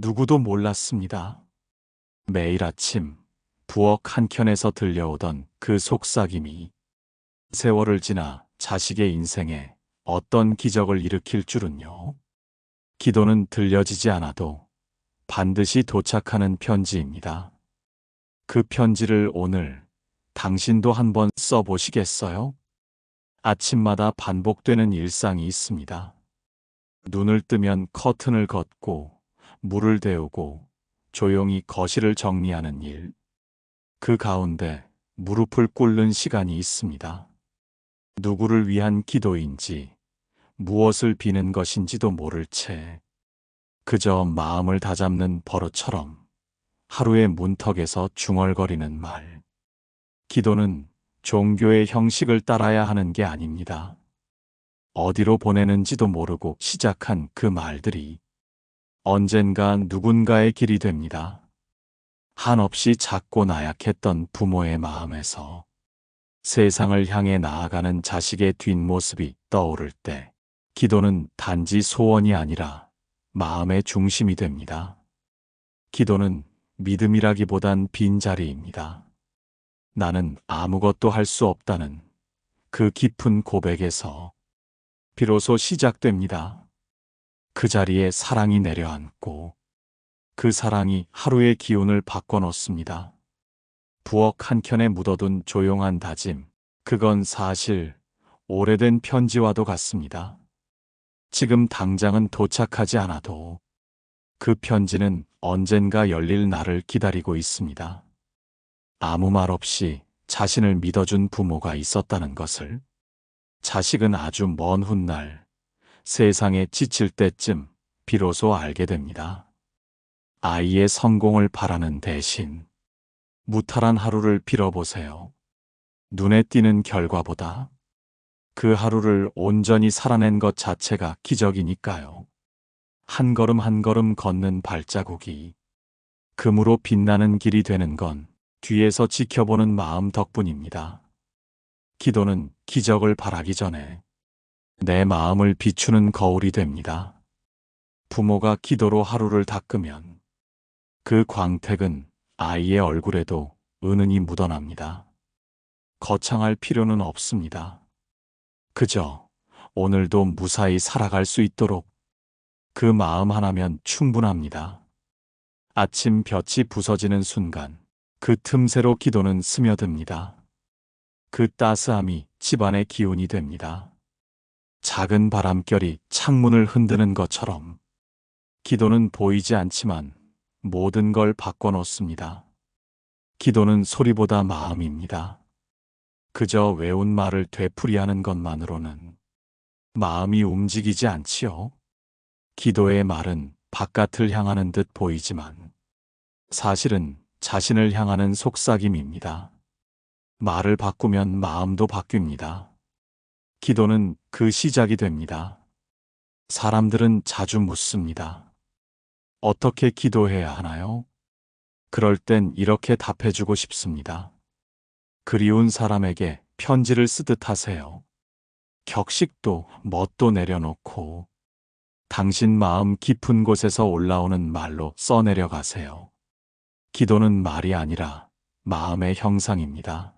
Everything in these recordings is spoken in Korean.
누구도 몰랐습니다. 매일 아침 부엌 한켠에서 들려오던 그 속삭임이 세월을 지나 자식의 인생에 어떤 기적을 일으킬 줄은요. 기도는 들려지지 않아도 반드시 도착하는 편지입니다. 그 편지를 오늘 당신도 한번 써보시겠어요? 아침마다 반복되는 일상이 있습니다. 눈을 뜨면 커튼을 걷고 물을 데우고 조용히 거실을 정리하는 일. 그 가운데 무릎을 꿇는 시간이 있습니다. 누구를 위한 기도인지 무엇을 비는 것인지도 모를 채 그저 마음을 다잡는 버릇처럼 하루의 문턱에서 중얼거리는 말. 기도는 종교의 형식을 따라야 하는 게 아닙니다. 어디로 보내는지도 모르고 시작한 그 말들이 언젠가 누군가의 길이 됩니다. 한없이 작고 나약했던 부모의 마음에서 세상을 향해 나아가는 자식의 뒷모습이 떠오를 때 기도는 단지 소원이 아니라 마음의 중심이 됩니다. 기도는 믿음이라기보단 빈자리입니다. 나는 아무것도 할 수 없다는 그 깊은 고백에서 비로소 시작됩니다. 그 자리에 사랑이 내려앉고 그 사랑이 하루의 기운을 바꿔놓습니다. 부엌 한켠에 묻어둔 조용한 다짐, 그건 사실 오래된 편지와도 같습니다. 지금 당장은 도착하지 않아도 그 편지는 언젠가 열릴 날을 기다리고 있습니다. 아무 말 없이 자신을 믿어준 부모가 있었다는 것을 자식은 아주 먼 훗날 세상에 지칠 때쯤 비로소 알게 됩니다. 아이의 성공을 바라는 대신 무탈한 하루를 빌어보세요. 눈에 띄는 결과보다 그 하루를 온전히 살아낸 것 자체가 기적이니까요. 한 걸음 한 걸음 걷는 발자국이 금으로 빛나는 길이 되는 건 뒤에서 지켜보는 마음 덕분입니다. 기도는 기적을 바라기 전에 내 마음을 비추는 거울이 됩니다. 부모가 기도로 하루를 닦으면 그 광택은 아이의 얼굴에도 은은히 묻어납니다. 거창할 필요는 없습니다. 그저 오늘도 무사히 살아갈 수 있도록 그 마음 하나면 충분합니다. 아침 볕이 부서지는 순간 그 틈새로 기도는 스며듭니다. 그 따스함이 집안의 기운이 됩니다. 작은 바람결이 창문을 흔드는 것처럼 기도는 보이지 않지만 모든 걸 바꿔놓습니다. 기도는 소리보다 마음입니다. 그저 외운 말을 되풀이하는 것만으로는 마음이 움직이지 않지요. 기도의 말은 바깥을 향하는 듯 보이지만 사실은 자신을 향하는 속삭임입니다. 말을 바꾸면 마음도 바뀝니다. 기도는 그 시작이 됩니다. 사람들은 자주 묻습니다. 어떻게 기도해야 하나요? 그럴 땐 이렇게 답해주고 싶습니다. 그리운 사람에게 편지를 쓰듯 하세요. 격식도 멋도 내려놓고 당신 마음 깊은 곳에서 올라오는 말로 써내려 가세요. 기도는 말이 아니라 마음의 형상입니다.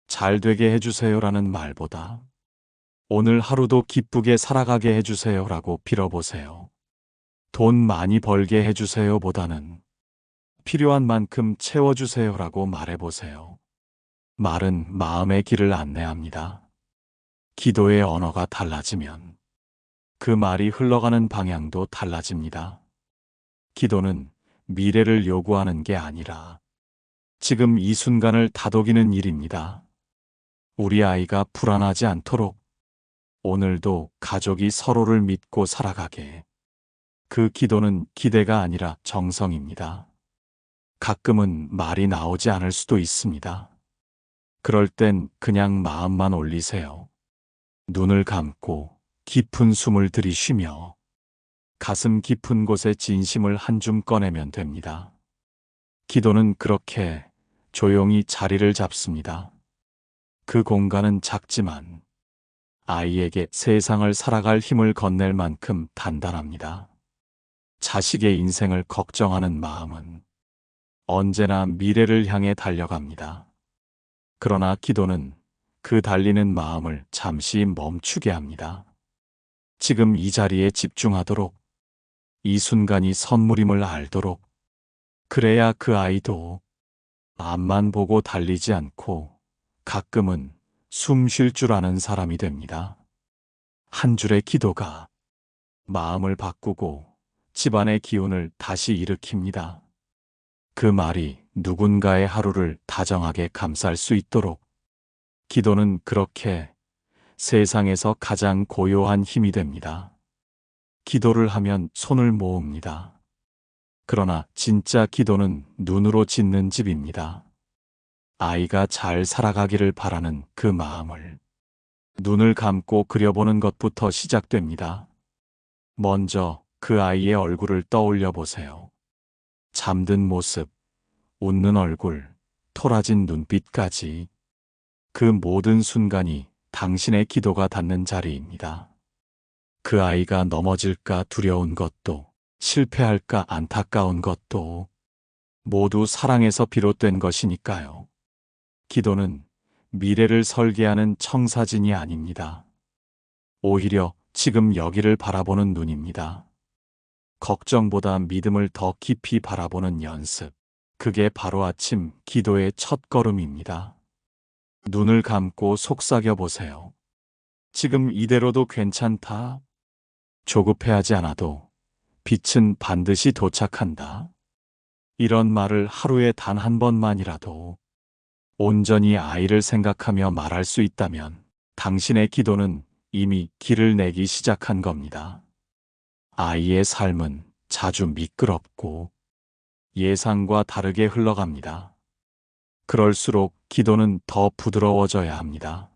잘 되게 해주세요라는 말보다 오늘 하루도 기쁘게 살아가게 해주세요라고 빌어보세요. 돈 많이 벌게 해주세요 보다는 필요한 만큼 채워주세요라고 말해보세요. 말은 마음의 길을 안내합니다. 기도의 언어가 달라지면 그 말이 흘러가는 방향도 달라집니다. 기도는 미래를 요구하는 게 아니라 지금 이 순간을 다독이는 일입니다. 우리 아이가 불안하지 않도록 오늘도 가족이 서로를 믿고 살아가게. 그 기도는 기대가 아니라 정성입니다. 가끔은 말이 나오지 않을 수도 있습니다. 그럴 땐 그냥 마음만 올리세요. 눈을 감고 깊은 숨을 들이쉬며 가슴 깊은 곳에 진심을 한 줌 꺼내면 됩니다. 기도는 그렇게 조용히 자리를 잡습니다. 그 공간은 작지만 아이에게 세상을 살아갈 힘을 건넬 만큼 단단합니다. 자식의 인생을 걱정하는 마음은 언제나 미래를 향해 달려갑니다. 그러나 기도는 그 달리는 마음을 잠시 멈추게 합니다. 지금 이 자리에 집중하도록, 이 순간이 선물임을 알도록, 그래야 그 아이도 앞만 보고 달리지 않고 가끔은 숨 쉴 줄 아는 사람이 됩니다. 한 줄의 기도가 마음을 바꾸고 집안의 기운을 다시 일으킵니다. 그 말이 누군가의 하루를 다정하게 감쌀 수 있도록 기도는 그렇게 세상에서 가장 고요한 힘이 됩니다. 기도를 하면 손을 모읍니다. 그러나 진짜 기도는 눈으로 짓는 집입니다. 아이가 잘 살아가기를 바라는 그 마음을 눈을 감고 그려보는 것부터 시작됩니다. 먼저 그 아이의 얼굴을 떠올려 보세요. 잠든 모습, 웃는 얼굴, 토라진 눈빛까지 그 모든 순간이 당신의 기도가 닿는 자리입니다. 그 아이가 넘어질까 두려운 것도, 실패할까 안타까운 것도 모두 사랑에서 비롯된 것이니까요. 기도는 미래를 설계하는 청사진이 아닙니다. 오히려 지금 여기를 바라보는 눈입니다. 걱정보다 믿음을 더 깊이 바라보는 연습. 그게 바로 아침 기도의 첫 걸음입니다. 눈을 감고 속삭여 보세요. 지금 이대로도 괜찮다. 조급해하지 않아도 빛은 반드시 도착한다. 이런 말을 하루에 단 한 번만이라도 온전히 아이를 생각하며 말할 수 있다면 당신의 기도는 이미 길을 내기 시작한 겁니다. 아이의 삶은 자주 미끄럽고 예상과 다르게 흘러갑니다. 그럴수록 기도는 더 부드러워져야 합니다.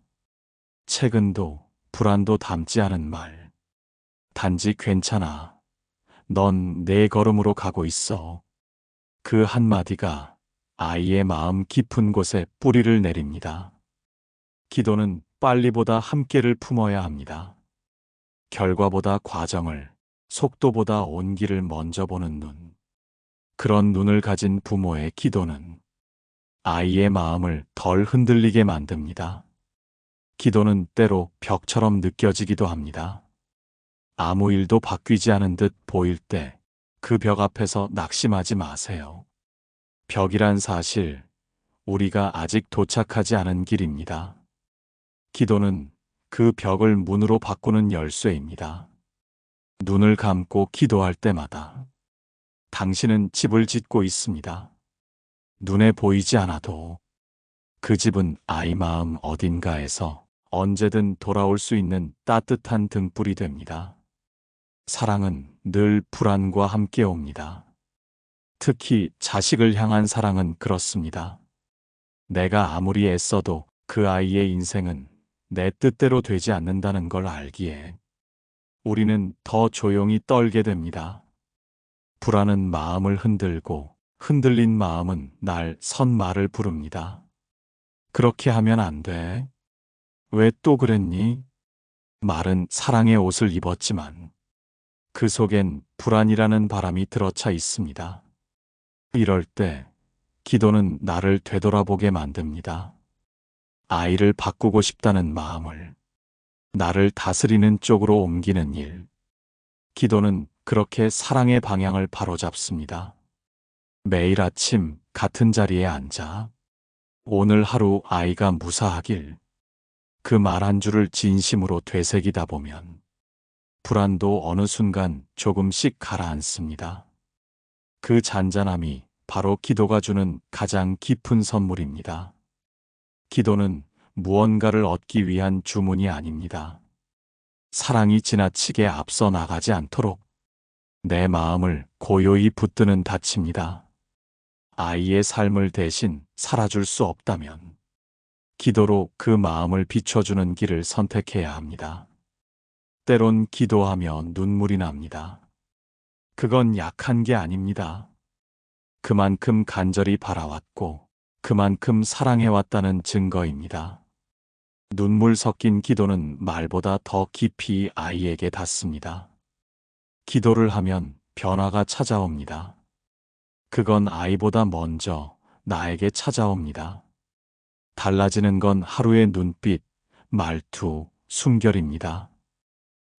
최근도 불안도 담지 않은 말. 단지 괜찮아. 넌 내 걸음으로 가고 있어. 그 한마디가 아이의 마음 깊은 곳에 뿌리를 내립니다. 기도는 빨리보다 함께를 품어야 합니다. 결과보다 과정을, 속도보다 온기를 먼저 보는 눈. 그런 눈을 가진 부모의 기도는 아이의 마음을 덜 흔들리게 만듭니다. 기도는 때로 벽처럼 느껴지기도 합니다. 아무 일도 바뀌지 않은 듯 보일 때 그 벽 앞에서 낙심하지 마세요. 벽이란 사실, 우리가 아직 도착하지 않은 길입니다. 기도는 그 벽을 문으로 바꾸는 열쇠입니다. 눈을 감고 기도할 때마다 당신은 집을 짓고 있습니다. 눈에 보이지 않아도 그 집은 아이 마음 어딘가에서 언제든 돌아올 수 있는 따뜻한 등불이 됩니다. 사랑은 늘 불안과 함께 옵니다. 특히 자식을 향한 사랑은 그렇습니다. 내가 아무리 애써도 그 아이의 인생은 내 뜻대로 되지 않는다는 걸 알기에 우리는 더 조용히 떨게 됩니다. 불안은 마음을 흔들고 흔들린 마음은 날 선 말을 부릅니다. 그렇게 하면 안 돼. 왜 또 그랬니? 말은 사랑의 옷을 입었지만 그 속엔 불안이라는 바람이 들어차 있습니다. 이럴 때 기도는 나를 되돌아보게 만듭니다. 아이를 바꾸고 싶다는 마음을 나를 다스리는 쪽으로 옮기는 일. 기도는 그렇게 사랑의 방향을 바로잡습니다. 매일 아침 같은 자리에 앉아 오늘 하루 아이가 무사하길, 그 말 한 줄을 진심으로 되새기다 보면 불안도 어느 순간 조금씩 가라앉습니다. 그 잔잔함이 바로 기도가 주는 가장 깊은 선물입니다. 기도는 무언가를 얻기 위한 주문이 아닙니다. 사랑이 지나치게 앞서 나가지 않도록 내 마음을 고요히 붙드는 닫힙니다. 아이의 삶을 대신 살아줄 수 없다면 기도로 그 마음을 비춰주는 길을 선택해야 합니다. 때론 기도하며 눈물이 납니다. 그건 약한 게 아닙니다. 그만큼 간절히 바라왔고 그만큼 사랑해왔다는 증거입니다. 눈물 섞인 기도는 말보다 더 깊이 아이에게 닿습니다. 기도를 하면 변화가 찾아옵니다. 그건 아이보다 먼저 나에게 찾아옵니다. 달라지는 건 하루의 눈빛, 말투, 숨결입니다.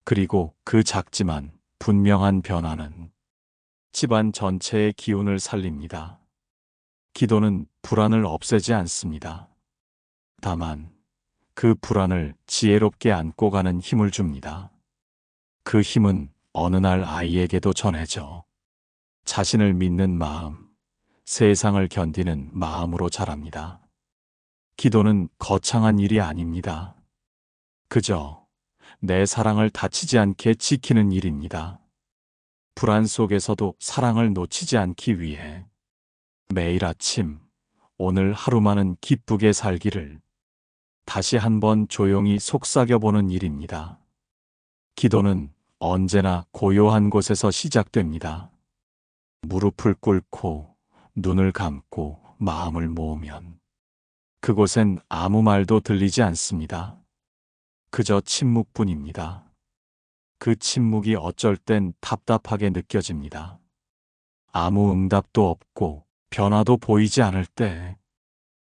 그리고 그 작지만 분명한 변화는 집안 전체의 기운을 살립니다. 기도는 불안을 없애지 않습니다. 다만 그 불안을 지혜롭게 안고 가는 힘을 줍니다. 그 힘은 어느 날 아이에게도 전해져 자신을 믿는 마음, 세상을 견디는 마음으로 자랍니다. 기도는 거창한 일이 아닙니다. 그저 내 사랑을 다치지 않게 지키는 일입니다. 불안 속에서도 사랑을 놓치지 않기 위해 매일 아침 오늘 하루만은 기쁘게 살기를 다시 한번 조용히 속삭여보는 일입니다. 기도는 언제나 고요한 곳에서 시작됩니다. 무릎을 꿇고 눈을 감고 마음을 모으면 그곳엔 아무 말도 들리지 않습니다. 그저 침묵뿐입니다. 그 침묵이 어쩔 땐 답답하게 느껴집니다. 아무 응답도 없고 변화도 보이지 않을 때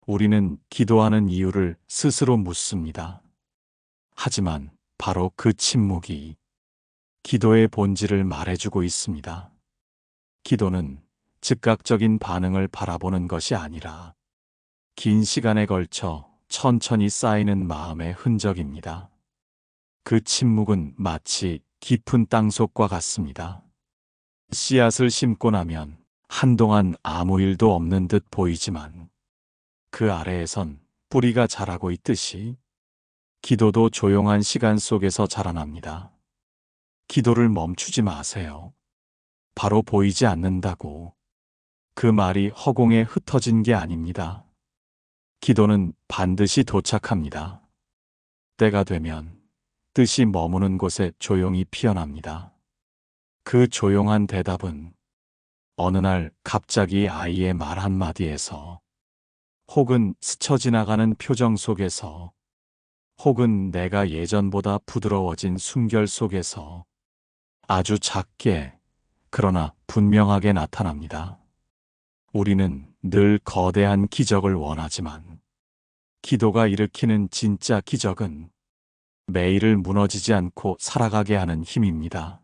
우리는 기도하는 이유를 스스로 묻습니다. 하지만 바로 그 침묵이 기도의 본질을 말해주고 있습니다. 기도는 즉각적인 반응을 바라보는 것이 아니라 긴 시간에 걸쳐 천천히 쌓이는 마음의 흔적입니다. 그 침묵은 마치 깊은 땅속과 같습니다. 씨앗을 심고 나면 한동안 아무 일도 없는 듯 보이지만 그 아래에선 뿌리가 자라고 있듯이 기도도 조용한 시간 속에서 자라납니다. 기도를 멈추지 마세요. 바로 보이지 않는다고. 그 말이 허공에 흩어진 게 아닙니다. 기도는 반드시 도착합니다. 때가 되면 뜻이 머무는 곳에 조용히 피어납니다. 그 조용한 대답은 어느 날 갑자기 아이의 말 한마디에서, 혹은 스쳐 지나가는 표정 속에서, 혹은 내가 예전보다 부드러워진 숨결 속에서 아주 작게 그러나 분명하게 나타납니다. 우리는 늘 거대한 기적을 원하지만 기도가 일으키는 진짜 기적은 매일을 무너지지 않고 살아가게 하는 힘입니다.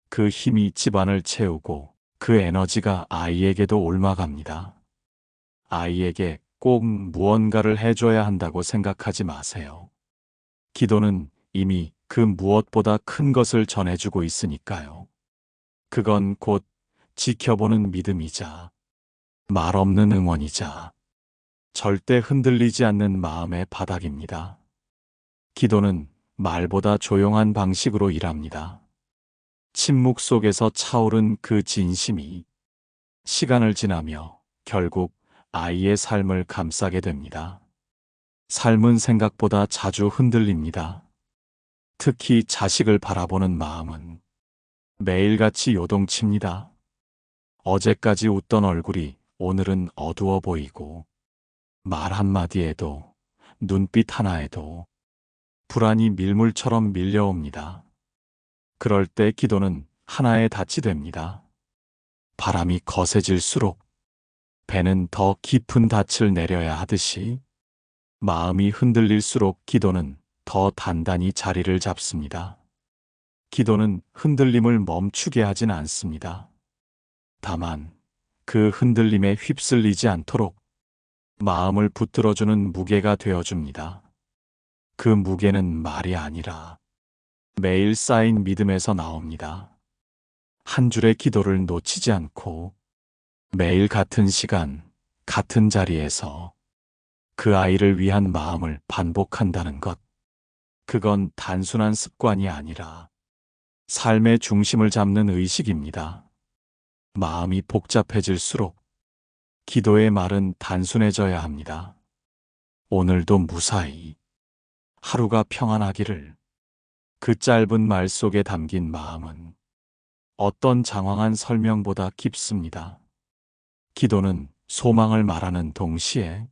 그 힘이 집안을 채우고 그 에너지가 아이에게도 옮아갑니다. 아이에게 꼭 무언가를 해줘야 한다고 생각하지 마세요. 기도는 이미 그 무엇보다 큰 것을 전해주고 있으니까요. 그건 곧 지켜보는 믿음이자 말없는 응원이자 절대 흔들리지 않는 마음의 바닥입니다. 기도는 말보다 조용한 방식으로 일합니다. 침묵 속에서 차오른 그 진심이 시간을 지나며 결국 아이의 삶을 감싸게 됩니다. 삶은 생각보다 자주 흔들립니다. 특히 자식을 바라보는 마음은 매일같이 요동칩니다. 어제까지 웃던 얼굴이 오늘은 어두워 보이고 말 한마디에도 눈빛 하나에도 불안이 밀물처럼 밀려옵니다. 그럴 때 기도는 하나의 닻이 됩니다. 바람이 거세질수록 배는 더 깊은 닻을 내려야 하듯이 마음이 흔들릴수록 기도는 더 단단히 자리를 잡습니다. 기도는 흔들림을 멈추게 하진 않습니다. 다만 그 흔들림에 휩쓸리지 않도록 마음을 붙들어주는 무게가 되어줍니다. 그 무게는 말이 아니라 매일 쌓인 믿음에서 나옵니다. 한 줄의 기도를 놓치지 않고 매일 같은 시간, 같은 자리에서 그 아이를 위한 마음을 반복한다는 것. 그건 단순한 습관이 아니라 삶의 중심을 잡는 의식입니다. 마음이 복잡해질수록 기도의 말은 단순해져야 합니다. 오늘도 무사히, 하루가 평안하기를. 그 짧은 말 속에 담긴 마음은 어떤 장황한 설명보다 깊습니다. 기도는 소망을 말하는 동시에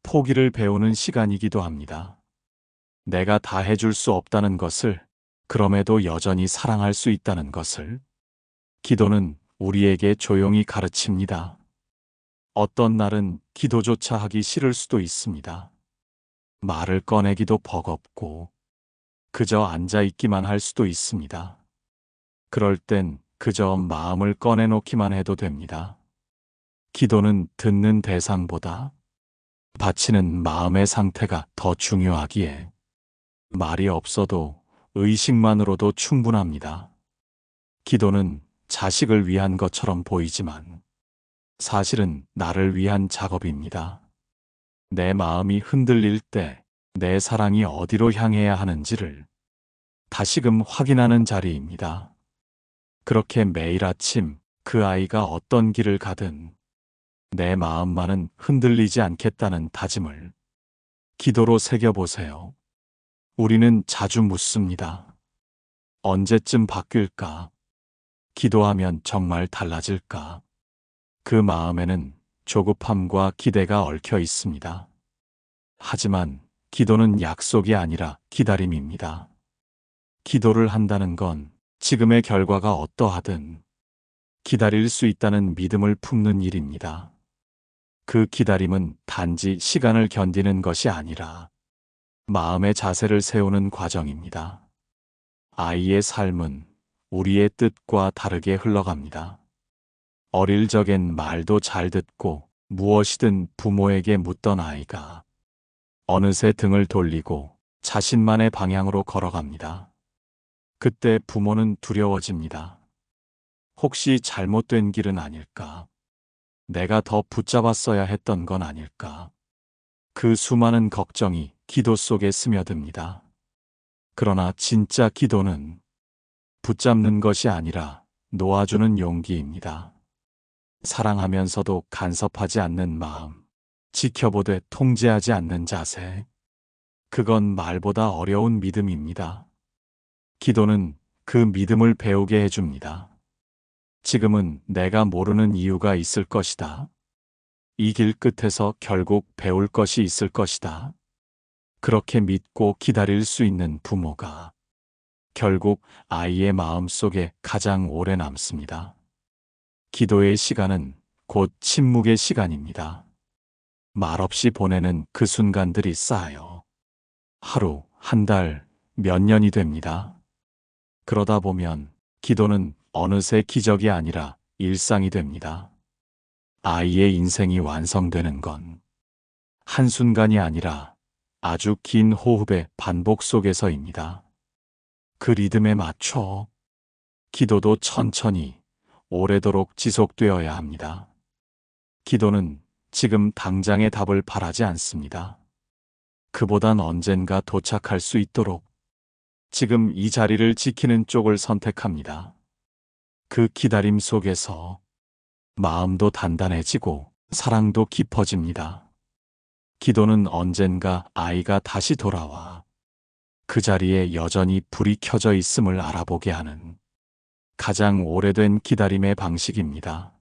포기를 배우는 시간이기도 합니다. 내가 다 해줄 수 없다는 것을, 그럼에도 여전히 사랑할 수 있다는 것을, 기도는 우리에게 조용히 가르칩니다. 어떤 날은 기도조차 하기 싫을 수도 있습니다. 말을 꺼내기도 버겁고 그저 앉아 있기만 할 수도 있습니다. 그럴 땐 그저 마음을 꺼내놓기만 해도 됩니다. 기도는 듣는 대상보다 바치는 마음의 상태가 더 중요하기에 말이 없어도 의식만으로도 충분합니다. 기도는 자식을 위한 것처럼 보이지만 사실은 나를 위한 작업입니다. 내 마음이 흔들릴 때 내 사랑이 어디로 향해야 하는지를 다시금 확인하는 자리입니다. 그렇게 매일 아침 그 아이가 어떤 길을 가든 내 마음만은 흔들리지 않겠다는 다짐을 기도로 새겨보세요. 우리는 자주 묻습니다. 언제쯤 바뀔까? 기도하면 정말 달라질까? 그 마음에는 조급함과 기대가 얽혀 있습니다. 하지만 기도는 약속이 아니라 기다림입니다. 기도를 한다는 건 지금의 결과가 어떠하든 기다릴 수 있다는 믿음을 품는 일입니다. 그 기다림은 단지 시간을 견디는 것이 아니라 마음의 자세를 세우는 과정입니다. 아이의 삶은 우리의 뜻과 다르게 흘러갑니다. 어릴 적엔 말도 잘 듣고 무엇이든 부모에게 묻던 아이가 어느새 등을 돌리고 자신만의 방향으로 걸어갑니다. 그때 부모는 두려워집니다. 혹시 잘못된 길은 아닐까? 내가 더 붙잡았어야 했던 건 아닐까? 그 수많은 걱정이 기도 속에 스며듭니다. 그러나 진짜 기도는 붙잡는 것이 아니라 놓아주는 용기입니다. 사랑하면서도 간섭하지 않는 마음, 지켜보되 통제하지 않는 자세. 그건 말보다 어려운 믿음입니다. 기도는 그 믿음을 배우게 해줍니다. 지금은 내가 모르는 이유가 있을 것이다. 이 길 끝에서 결국 배울 것이 있을 것이다. 그렇게 믿고 기다릴 수 있는 부모가 결국 아이의 마음 속에 가장 오래 남습니다. 기도의 시간은 곧 침묵의 시간입니다. 말없이 보내는 그 순간들이 쌓여 하루, 한 달, 몇 년이 됩니다. 그러다 보면 기도는 어느새 기적이 아니라 일상이 됩니다. 아이의 인생이 완성되는 건 한순간이 아니라 아주 긴 호흡의 반복 속에서입니다. 그 리듬에 맞춰 기도도 천천히 오래도록 지속되어야 합니다. 기도는 지금 당장의 답을 바라지 않습니다. 그보단 언젠가 도착할 수 있도록 지금 이 자리를 지키는 쪽을 선택합니다. 그 기다림 속에서 마음도 단단해지고 사랑도 깊어집니다. 기도는 언젠가 아이가 다시 돌아와 그 자리에 여전히 불이 켜져 있음을 알아보게 하는 가장 오래된 기다림의 방식입니다.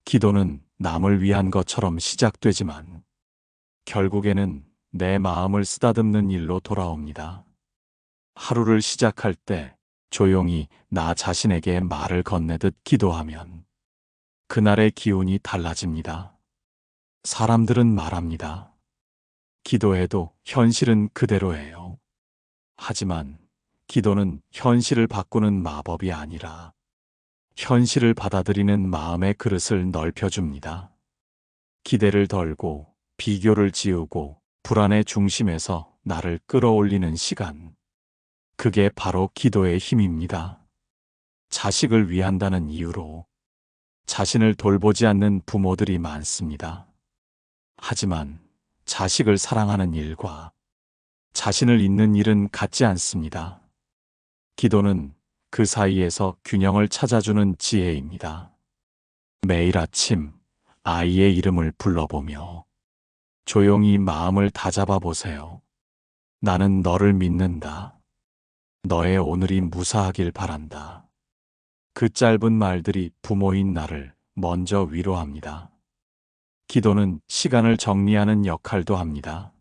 기도는 남을 위한 것처럼 시작되지만 결국에는 내 마음을 쓰다듬는 일로 돌아옵니다. 하루를 시작할 때 조용히 나 자신에게 말을 건네듯 기도하면 그날의 기운이 달라집니다. 사람들은 말합니다. 기도해도 현실은 그대로예요. 하지만 기도는 현실을 바꾸는 마법이 아니라 현실을 받아들이는 마음의 그릇을 넓혀줍니다. 기대를 덜고 비교를 지우고 불안의 중심에서 나를 끌어올리는 시간. 그게 바로 기도의 힘입니다. 자식을 위한다는 이유로 자신을 돌보지 않는 부모들이 많습니다. 하지만 자식을 사랑하는 일과 자신을 잇는 일은 같지 않습니다. 기도는 그 사이에서 균형을 찾아주는 지혜입니다. 매일 아침 아이의 이름을 불러보며 조용히 마음을 다잡아 보세요. 나는 너를 믿는다. 너의 오늘이 무사하길 바란다. 그 짧은 말들이 부모인 나를 먼저 위로합니다. 기도는 시간을 정리하는 역할도 합니다.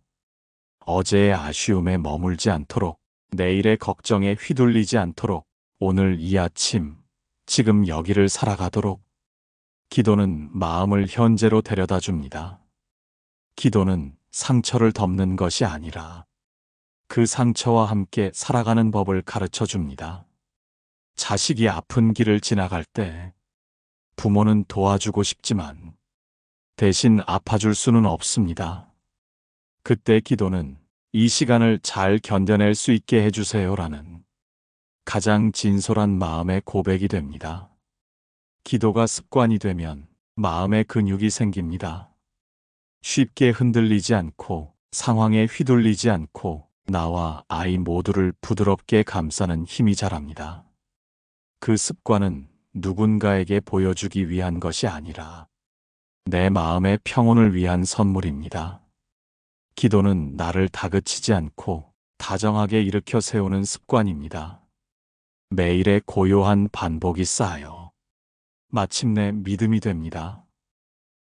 어제의 아쉬움에 머물지 않도록, 내일의 걱정에 휘둘리지 않도록 오늘 이 아침 지금 여기를 살아가도록. 기도는 마음을 현재로 데려다 줍니다. 기도는 상처를 덮는 것이 아니라 그 상처와 함께 살아가는 법을 가르쳐 줍니다. 자식이 아픈 길을 지나갈 때 부모는 도와주고 싶지만 대신 아파줄 수는 없습니다. 그때 기도는 이 시간을 잘 견뎌낼 수 있게 해주세요라는 가장 진솔한 마음의 고백이 됩니다. 기도가 습관이 되면 마음의 근육이 생깁니다. 쉽게 흔들리지 않고 상황에 휘둘리지 않고 나와 아이 모두를 부드럽게 감싸는 힘이 자랍니다. 그 습관은 누군가에게 보여주기 위한 것이 아니라 내 마음의 평온을 위한 선물입니다. 기도는 나를 다그치지 않고 다정하게 일으켜 세우는 습관입니다. 매일의 고요한 반복이 쌓여 마침내 믿음이 됩니다.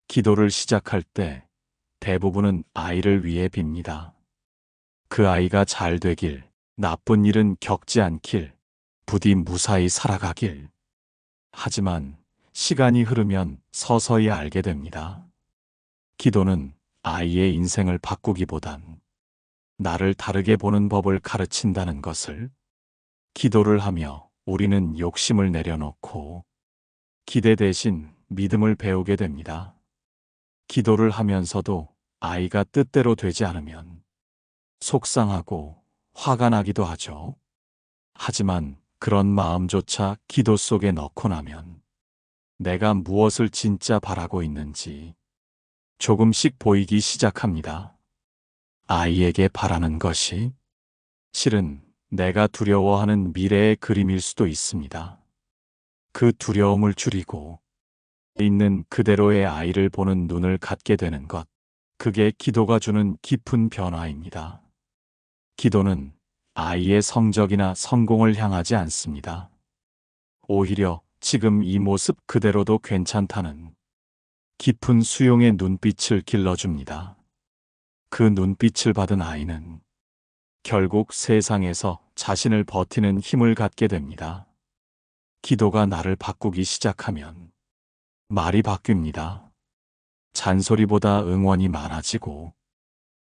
기도를 시작할 때 대부분은 아이를 위해 빕니다. 그 아이가 잘 되길, 나쁜 일은 겪지 않길, 부디 무사히 살아가길. 하지만 시간이 흐르면 서서히 알게 됩니다. 기도는 아이의 인생을 바꾸기보단 나를 다르게 보는 법을 가르친다는 것을. 기도를 하며 우리는 욕심을 내려놓고 기대 대신 믿음을 배우게 됩니다. 기도를 하면서도 아이가 뜻대로 되지 않으면 속상하고 화가 나기도 하죠. 하지만 그런 마음조차 기도 속에 넣고 나면 내가 무엇을 진짜 바라고 있는지 조금씩 보이기 시작합니다. 아이에게 바라는 것이 실은 내가 두려워하는 미래의 그림일 수도 있습니다. 그 두려움을 줄이고 있는 그대로의 아이를 보는 눈을 갖게 되는 것, 그게 기도가 주는 깊은 변화입니다. 기도는 아이의 성적이나 성공을 향하지 않습니다. 오히려 지금 이 모습 그대로도 괜찮다는 깊은 수용의 눈빛을 길러줍니다. 그 눈빛을 받은 아이는 결국 세상에서 자신을 버티는 힘을 갖게 됩니다. 기도가 나를 바꾸기 시작하면 말이 바뀝니다. 잔소리보다 응원이 많아지고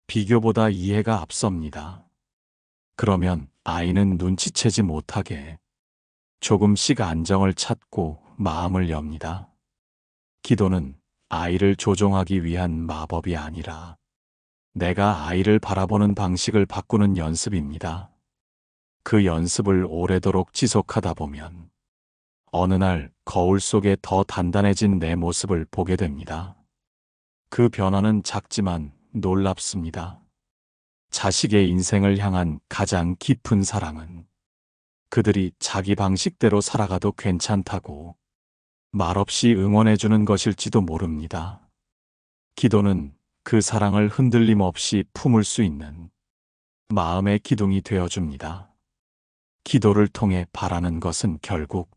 비교보다 이해가 앞섭니다. 그러면 아이는 눈치채지 못하게 조금씩 안정을 찾고 마음을 엽니다. 기도는 아이를 조종하기 위한 마법이 아니라 내가 아이를 바라보는 방식을 바꾸는 연습입니다. 그 연습을 오래도록 지속하다 보면 어느 날 거울 속에 더 단단해진 내 모습을 보게 됩니다. 그 변화는 작지만 놀랍습니다. 자식의 인생을 향한 가장 깊은 사랑은 그들이 자기 방식대로 살아가도 괜찮다고 말없이 응원해주는 것일지도 모릅니다. 기도는 그 사랑을 흔들림 없이 품을 수 있는 마음의 기둥이 되어줍니다. 기도를 통해 바라는 것은 결국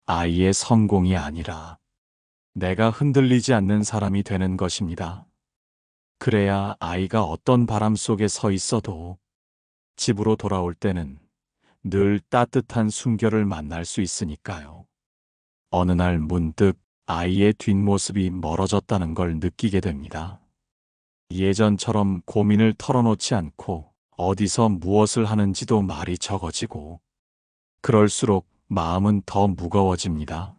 아이의 성공이 아니라 내가 흔들리지 않는 사람이 되는 것입니다. 그래야 아이가 어떤 바람 속에 서 있어도 집으로 돌아올 때는 늘 따뜻한 숨결을 만날 수 있으니까요. 어느 날 문득 아이의 뒷모습이 멀어졌다는 걸 느끼게 됩니다. 예전처럼 고민을 털어놓지 않고 어디서 무엇을 하는지도 말이 적어지고 그럴수록 마음은 더 무거워집니다.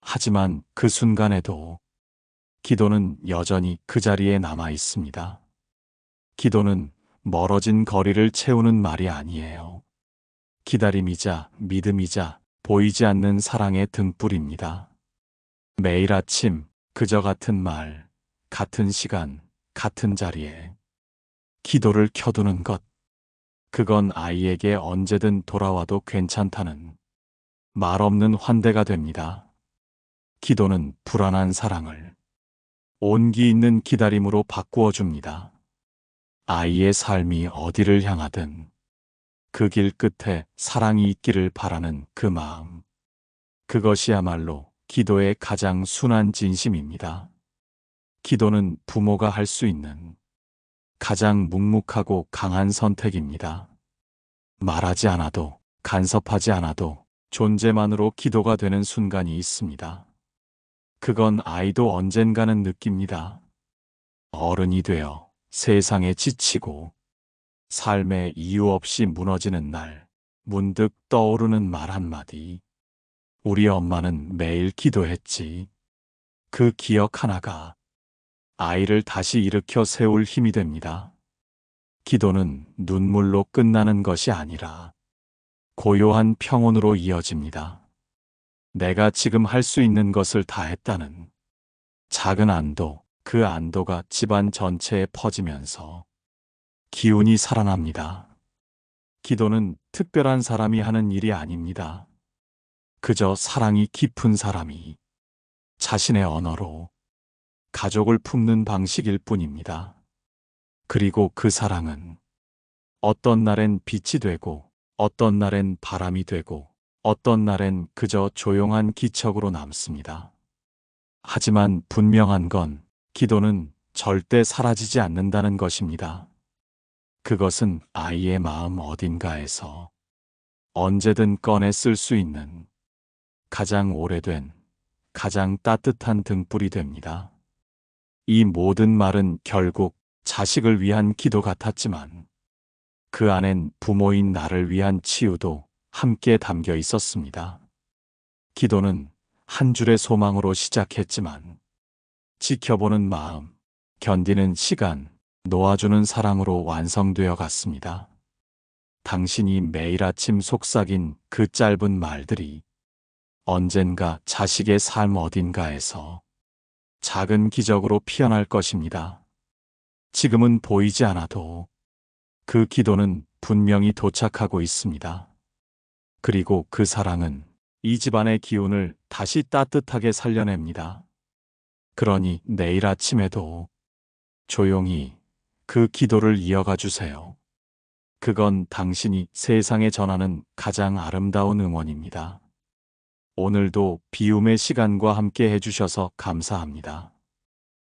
하지만 그 순간에도 기도는 여전히 그 자리에 남아 있습니다. 기도는 멀어진 거리를 채우는 말이 아니에요. 기다림이자 믿음이자 보이지 않는 사랑의 등불입니다. 매일 아침 그저 같은 말, 같은 시간, 같은 자리에 기도를 켜두는 것, 그건 아이에게 언제든 돌아와도 괜찮다는 말 없는 환대가 됩니다. 기도는 불안한 사랑을 온기 있는 기다림으로 바꾸어 줍니다. 아이의 삶이 어디를 향하든 그 길 끝에 사랑이 있기를 바라는 그 마음, 그것이야말로 기도의 가장 순한 진심입니다. 기도는 부모가 할 수 있는 가장 묵묵하고 강한 선택입니다. 말하지 않아도, 간섭하지 않아도 존재만으로 기도가 되는 순간이 있습니다. 그건 아이도 언젠가는 느낍니다. 어른이 되어 세상에 지치고 삶에 이유 없이 무너지는 날, 문득 떠오르는 말 한마디. 우리 엄마는 매일 기도했지. 그 기억 하나가 아이를 다시 일으켜 세울 힘이 됩니다. 기도는 눈물로 끝나는 것이 아니라 고요한 평온으로 이어집니다. 내가 지금 할 수 있는 것을 다 했다는 작은 안도, 그 안도가 집안 전체에 퍼지면서 기운이 살아납니다. 기도는 특별한 사람이 하는 일이 아닙니다. 그저 사랑이 깊은 사람이 자신의 언어로 가족을 품는 방식일 뿐입니다. 그리고 그 사랑은 어떤 날엔 빛이 되고, 어떤 날엔 바람이 되고, 어떤 날엔 그저 조용한 기척으로 남습니다. 하지만 분명한 건 기도는 절대 사라지지 않는다는 것입니다. 그것은 아이의 마음 어딘가에서 언제든 꺼내 쓸 수 있는 가장 오래된, 가장 따뜻한 등불이 됩니다. 이 모든 말은 결국 자식을 위한 기도 같았지만 그 안엔 부모인 나를 위한 치유도 함께 담겨 있었습니다. 기도는 한 줄의 소망으로 시작했지만 지켜보는 마음, 견디는 시간, 놓아주는 사랑으로 완성되어 갔습니다. 당신이 매일 아침 속삭인 그 짧은 말들이 언젠가 자식의 삶 어딘가에서 작은 기적으로 피어날 것입니다. 지금은 보이지 않아도 그 기도는 분명히 도착하고 있습니다. 그리고 그 사랑은 이 집안의 기운을 다시 따뜻하게 살려냅니다. 그러니 내일 아침에도 조용히 그 기도를 이어가 주세요. 그건 당신이 세상에 전하는 가장 아름다운 응원입니다. 오늘도 비움의 시간과 함께 해주셔서 감사합니다.